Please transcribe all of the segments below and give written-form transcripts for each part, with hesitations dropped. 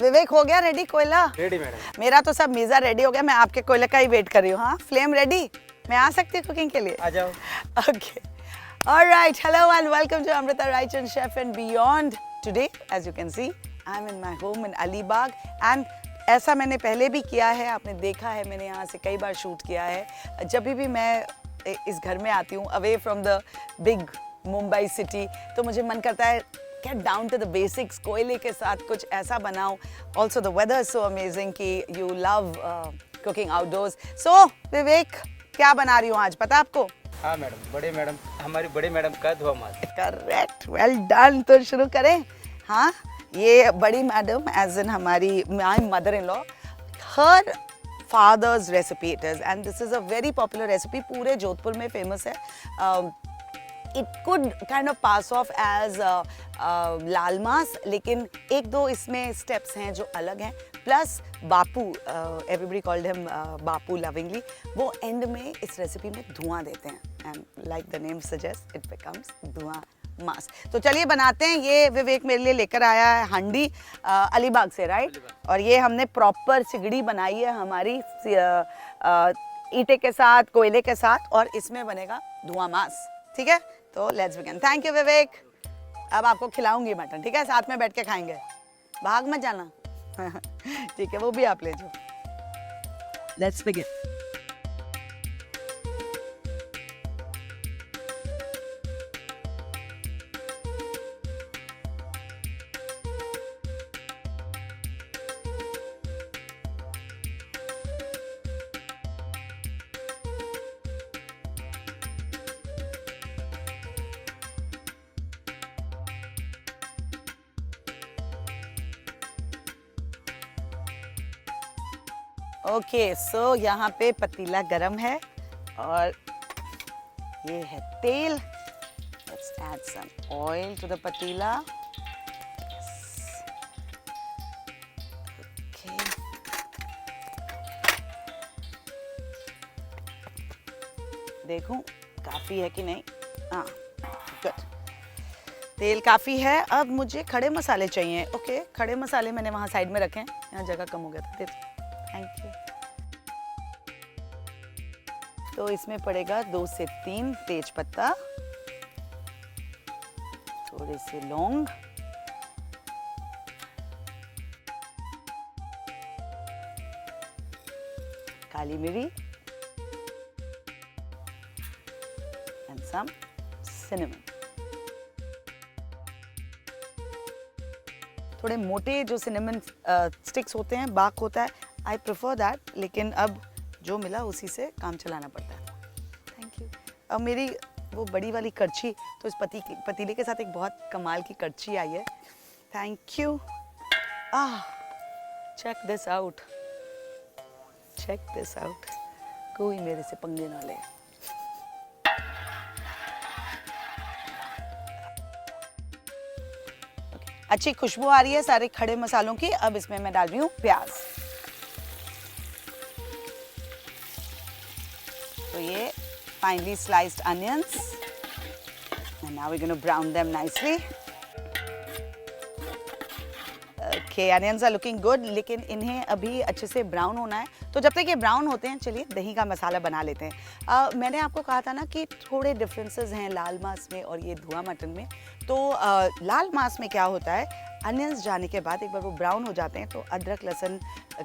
विवेक हो गया रेडी कोयला? Ready madam. मेरा तो सब मीज़ा रेडी हो गया, मैं आपके कोयले का ही वेट कर रही हूँ। हाँ, फ्लेम रेडी? मैं आ सकती हूँ कुकिंग के लिए? आ जाओ। Okay. All right. Hello and welcome to Amrita Raichan Chef and Beyond. Today, as you can see, I'm in my home in Alibag and ऐसा मैंने पहले भी किया है, आपने देखा है, मैंने यहाँ से कई बार शूट किया है। जब भी मैं इस घर में आती हूँ, away from the big Mumbai city, तो मुझे मन करता है get down to the basics, कोयले के साथ कुछ ऐसा बनाऊँ। Also the weather is so amazing कि you love cooking outdoors. So Vivek, क्या बना रही हूँ आज, पता आपको? हाँ मैडम, हमारी बड़े मैडम का धुआं मार। Correct, well done. तो शुरू करें। हाँ, ये बड़ी मैडम एज इन हमारी my mother in law, her father's recipe it is and this is a very popular recipe, पूरे जोधपुर में फेमस है। It could kind of pass of as laal maas, लेकिन एक दो इसमें स्टेप्स हैं जो अलग हैं। Plus Bapu, everybody called him Bapu lovingly, वो एंड में इस रेसिपी में धुआं देते हैं and like the name suggest it becomes dhuan maas. तो चलिए बनाते हैं। ये विवेक मेरे लिए लेकर आया है हांडी अलीबाग से, राइट? और ये हमने प्रॉपर सिगड़ी बनाई है हमारी ईंटे के साथ, कोयले के साथ, और इसमें बनेगा धुआं मास। ठीक है, तो लेट्स बिगिन। थैंक यू विवेक। अब आपको खिलाऊंगी मटन, ठीक है? साथ में बैठ के खाएंगे, भाग मत जाना। ठीक है, वो भी आप ले जाओ। Let's begin. ओके, सो यहाँ पे पतीला गरम है और ये है तेल। Let's add some oil to the पतीला। ओके, देखूं काफी है कि नहीं? हाँ, गुड। तेल काफी है। अब मुझे खड़े मसाले चाहिए। ओके, खड़े मसाले मैंने वहाँ साइड में रखे हैं, यहाँ जगह कम हो गया था। Thank you. तो इसमें पड़ेगा 2 से 3 तेज पत्ता, थोड़े से लौंग, काली मिरी एंड सम सिनेमन। थोड़े मोटे जो सिनेमन स्टिक्स होते हैं, बाक होता है, आई प्रेफर दैट, लेकिन अब जो मिला उसी से काम चलाना पड़ता है। Thank you. अब मेरी वो बड़ी वाली करछी, तो इस पतीले के साथ एक बहुत कमाल की करछी आई है। Thank you. Check this out, check this out. कोई मेरे से पंगे ना ले। अच्छी खुशबू आ रही है सारे खड़े मसालों की। अब इसमें मैं डाल रही हूँ प्याज। तो ये finely sliced onions and now we're going to brown them nicely. Okay, onions are looking good, लेकिन इन्हें अभी अच्छे से ब्राउन होना है। तो जब तक ये ब्राउन होते हैं, चलिए दही का मसाला बना लेते हैं। मैंने आपको कहा था ना कि थोड़े डिफरेंसेस हैं लाल मांस में और ये धुआं मटन में। तो लाल मांस में क्या होता है, अनियंस जाने के बाद एक बार वो ब्राउन हो जाते हैं तो अदरक लहसुन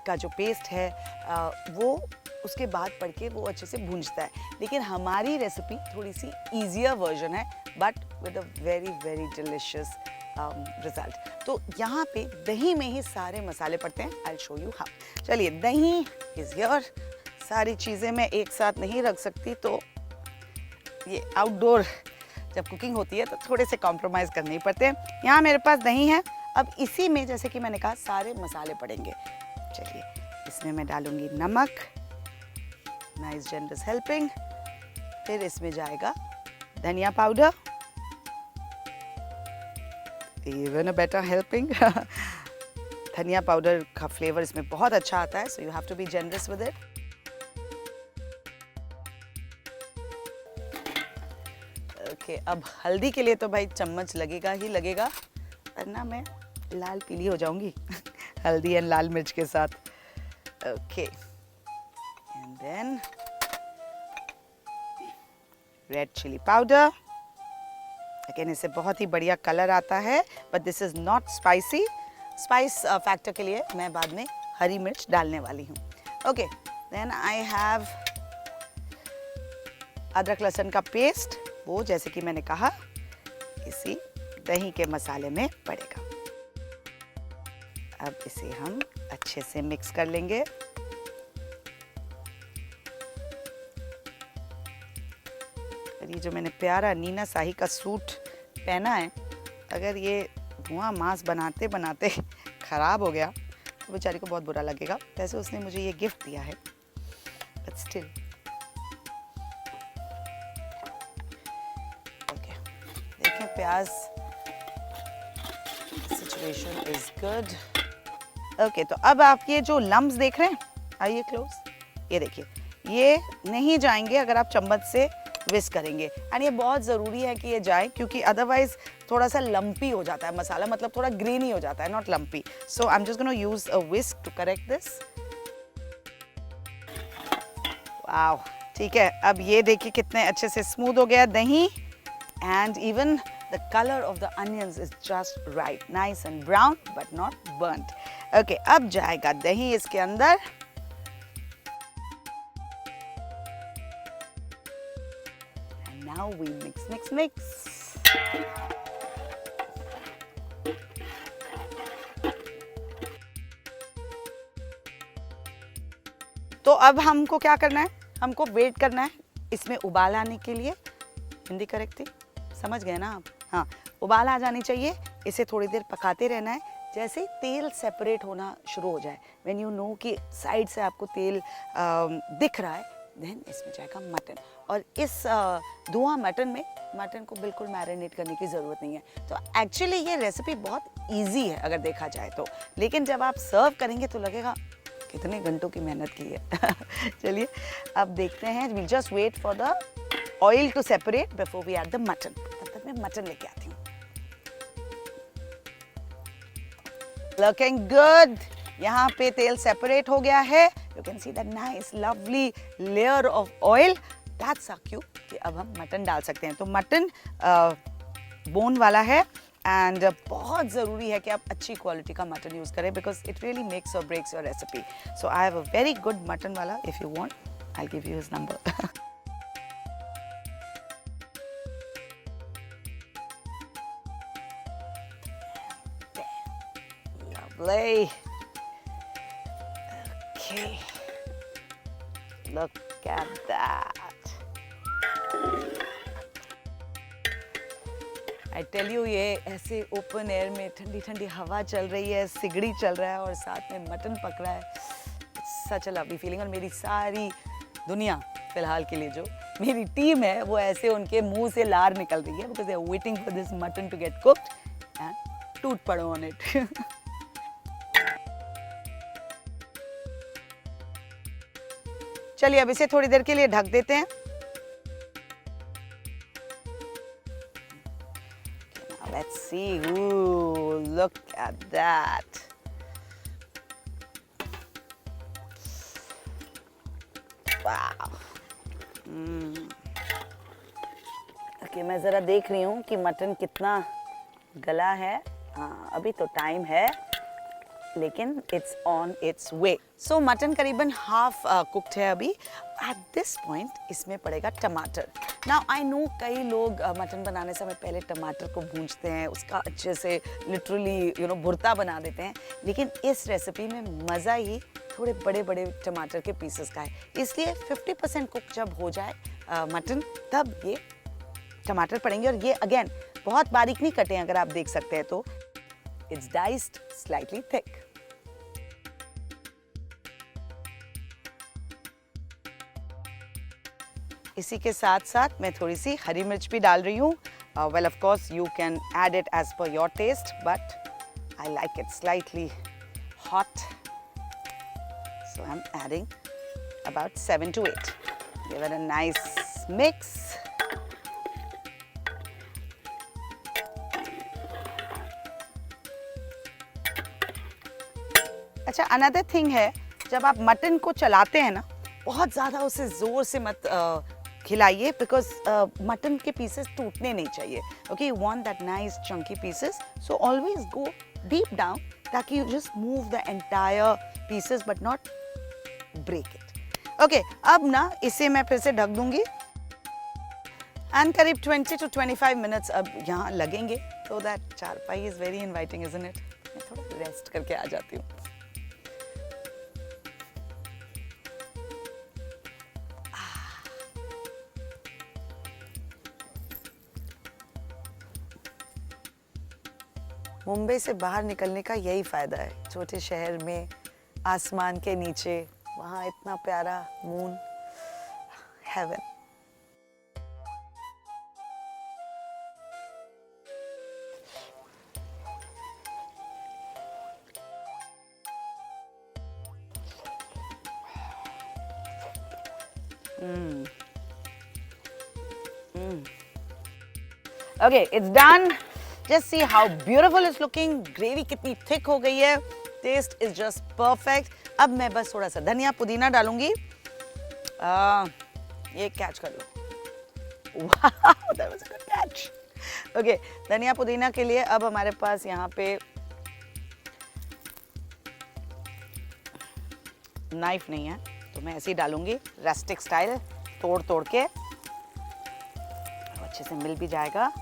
का जो पेस्ट है वो उसके बाद पड़ के वो अच्छे से भूंजता है। लेकिन हमारी रेसिपी थोड़ी सी ईजियर वर्जन है, but with a very very delicious result. तो यहाँ पे दही में ही सारे मसाले पड़ते हैं। I show you how. चलिए, दही इज हियर। सारी चीज़ें मैं एक साथ नहीं रख सकती, तो ये आउटडोर जब कुकिंग होती है तो थोड़े से कॉम्प्रोमाइज़ करने ही पड़ते हैं। यहाँ मेरे पास दही है। अब इसी में, जैसे कि मैंने कहा, सारे मसाले पड़ेंगे। चलिए, इसमें मैं डालूंगी नमक, नाइस जनरस हेल्पिंग। फिर इसमें जाएगा धनिया powder, even a better helping. धनिया पाउडर का फ्लेवर इसमें बहुत अच्छा आता है, so you have to be generous with it. Okay, अब हल्दी के लिए तो भाई चम्मच लगेगा ही लगेगा, वरना मैं लाल पीली हो जाऊंगी। हल्दी एंड लाल मिर्च के साथ. Okay, and then red chilli powder. Again इससे बहुत ही बढ़िया कलर आता है, but this is not spicy. Spice factor के लिए मैं बाद में हरी मिर्च डालने वाली हूँ. ओके, देन आई हैव अदरक लहसुन का पेस्ट. वो जैसे कि मैंने कहा इसी दही के मसाले में पड़ेगा. अब इसे हम अच्छे से मिक्स कर लेंगे. ये जो मैंने प्यारा नीना शाही का सूट पहना है, अगर ये धुआं मांस बनाते बनाते खराब हो गया तो बेचारी को बहुत बुरा लगेगा. वैसे उसने मुझे ये गिफ्ट दिया है, बट स्टिल. ओके, देखिए प्याज सिचुएशन इज गुड. ओके, तो अब आप ये जो लम्ब्स देख रहे हैं, आइए क्लोज. ये देखिए, ये नहीं जाएंगे अगर आप चम्मच से विस्क करेंगे. एंड ये बहुत ज़रूरी है कि ये जाए, क्योंकि अदरवाइज थोड़ा सा लंपी हो जाता है मसाला, मतलब थोड़ा ग्रीनी हो जाता है, not lumpy. So I am just gonna use a whisk to correct this. Wow, ठीक है. अब ये देखिए कितने अच्छे से स्मूथ हो गया दही. And even the color of the onions is just right, nice and brown but not burnt. Okay, अब जाएगा दही इसके अंदर. And now we mix. तो अब हमको क्या करना है? हमको वेट करना है इसमें उबाल आने के लिए. हिंदी करेक्ट थी, समझ गए ना आप? हाँ, उबाल आ जानी चाहिए. इसे थोड़ी देर पकाते रहना है. जैसे ही तेल सेपरेट होना शुरू हो जाए, व्हेन यू नो कि साइड से आपको तेल दिख रहा है, देन इसमें जाएगा मटन. और इस धुआं मटन को बिल्कुल मैरिनेट करने की ज़रूरत नहीं है. तो एक्चुअली ये रेसिपी बहुत इजी है अगर देखा जाए तो, लेकिन जब आप सर्व करेंगे तो लगेगा कितने घंटों की मेहनत की है. चलिए अब देखते हैं. We just wait for the oil to separate before we add the mutton. तब तक मैं मटन लेके आती हूँ. Looking good. यहाँ पे तेल सेपरेट हो गया है. You can see that nice lovely layer of oil. That's our cue कि अब हम मटन डाल सकते हैं. तो मटन बोन वाला है, एंड बहुत ज़रूरी है कि आप अच्छी क्वालिटी का मटन यूज़ करें, बिकॉज इट रियली मेक्स और breaks your recipe. So I have a very good mutton वाला. If you want I give you his number. Lovely. Okay. Look at that. I tell you, ये ऐसे open air में ठंडी ठंडी हवा चल रही है, सिगड़ी चल रहा है और साथ में मटन पक रहा है. सच अ लवली फीलिंग. और मेरी सारी दुनिया फिलहाल के लिए जो मेरी टीम है वो ऐसे उनके मुंह से लार निकल रही है, because they are waiting for this mutton to get cooked and टूट पड़ो ऑन इट. चलिए अब इसे थोड़ी देर के लिए ढक देते हैं. Let's see. Ooh, look at that. Wow. Okay, मैं ज़रा देख रही हूँ कि मटन कितना गला है. हाँ, अभी तो टाइम है, लेकिन it's on it's way. So mutton करीबन हाफ कुक्ड है अभी. एट दिस पॉइंट इसमें पड़ेगा टमाटर. नाउ आई नो कई लोग मटन बनाने समय पहले टमाटर को भूंजते हैं, उसका अच्छे से लिटरली भुर्ता बना देते हैं, लेकिन इस रेसिपी में मज़ा ही थोड़े बड़े बड़े टमाटर के पीसेस का है. इसलिए 50% कुक जब हो जाए मटन, तब ये टमाटर पड़ेंगे. और ये अगेन बहुत बारीक नहीं कटे हैं, अगर आप देख सकते हैं तो. It's diced slightly thick. इसी के साथ साथ मैं थोड़ी सी हरी मिर्च भी डाल रही हूँ. Well, of course, you can add it as per your taste, but I like it slightly hot. So I'm adding about 7 to 8. Give it a nice mix. अच्छा, अनदर थिंग है, जब आप मटन को चलाते हैं ना, बहुत ज़्यादा उसे ज़ोर से मत खिलाइए, बिकॉज मटन के पीसेस टूटने नहीं चाहिए. Okay, you want that nice chunky pieces, so always go deep down, ताकि you just move the entire pieces but not break it. Okay, अब ना इसे मैं फिर से ढक दूंगी एंड करीब 20 to 25 मिनट्स अब यहाँ लगेंगे. सो दैट चारपाई is very inviting, isn't it? मैं थोड़ा रेस्ट करके आ जाती हूँ. मुंबई से बाहर निकलने का यही फ़ायदा है. छोटे शहर में आसमान के नीचे वहाँ इतना प्यारा moon, heaven. Okay, it's done. Just see how beautiful it's looking. Gravy कितनी thick हो गई है. Taste is just perfect. अब मैं बस थोड़ा सा धनिया पुदीना डालूंगी. ये कैच कर लो. Wow, that was a good catch. Okay, धनिया पुदीना के लिए अब हमारे पास यहाँ पे नाइफ नहीं है, तो मैं ऐसे ही डालूंगी रस्टिक स्टाइल, तोड़ तोड़ के. अच्छे से मिल भी जाएगा.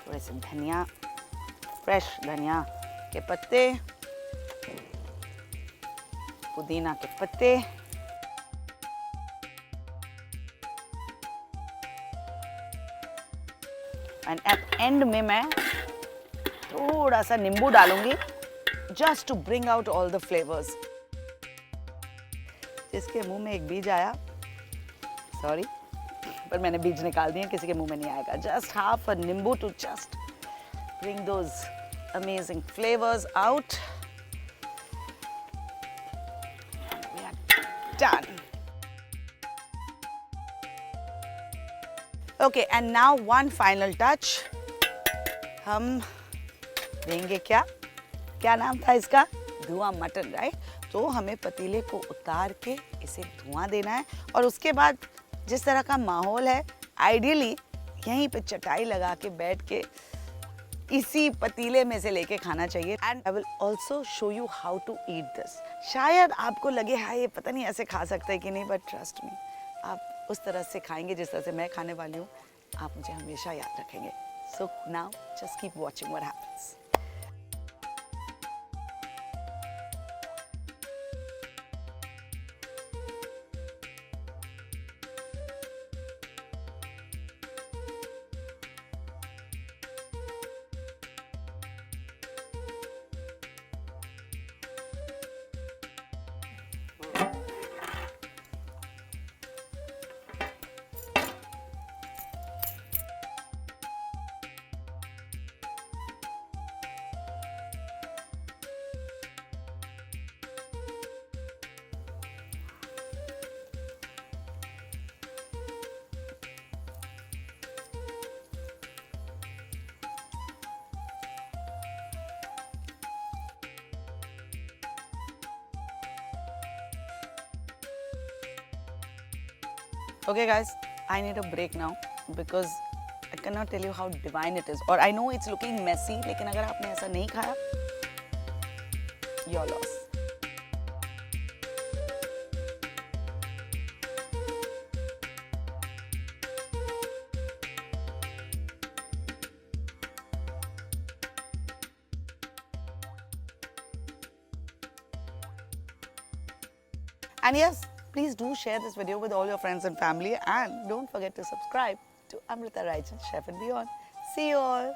थोड़े से धनिया, फ्रेश धनिया के पत्ते, पुदीना के पत्ते, एंड एट एंड में मैं थोड़ा सा नींबू डालूंगी, just to bring out all the flavours. जिसके मुंह में एक बीज आया, सॉरी, पर मैंने बीज निकाल दिए, किसी के मुंह में नहीं आएगा. जस्ट हाफ अ नींबू to just bring those amazing flavours out. We are done. Okay, and now one final touch. हम देंगे क्या? क्या नाम था इसका? धुआं मटन, राइट? तो हमें पतीले को उतार के इसे धुआं देना है, और उसके बाद जिस तरह का माहौल है, आइडियली यहीं पे चटाई लगा के बैठ के इसी पतीले में से लेके खाना चाहिए. And I will also show you how to eat this. शायद आपको लगे हाँ ये पता नहीं ऐसे खा सकते हैं कि नहीं, बट ट्रस्ट मी, आप उस तरह से खाएंगे जिस तरह से मैं खाने वाली हूँ, आप मुझे हमेशा याद रखेंगे. So now just keep watching what happens. Okay guys, I need a break now because I cannot tell you how divine it is. और I know it's looking messy, लेकिन अगर आपने ऐसा नहीं खाया, your loss. And yes, please do share this video with all your friends and family, and don't forget to subscribe to Amrita Raijan Chef and Beyond. See you all.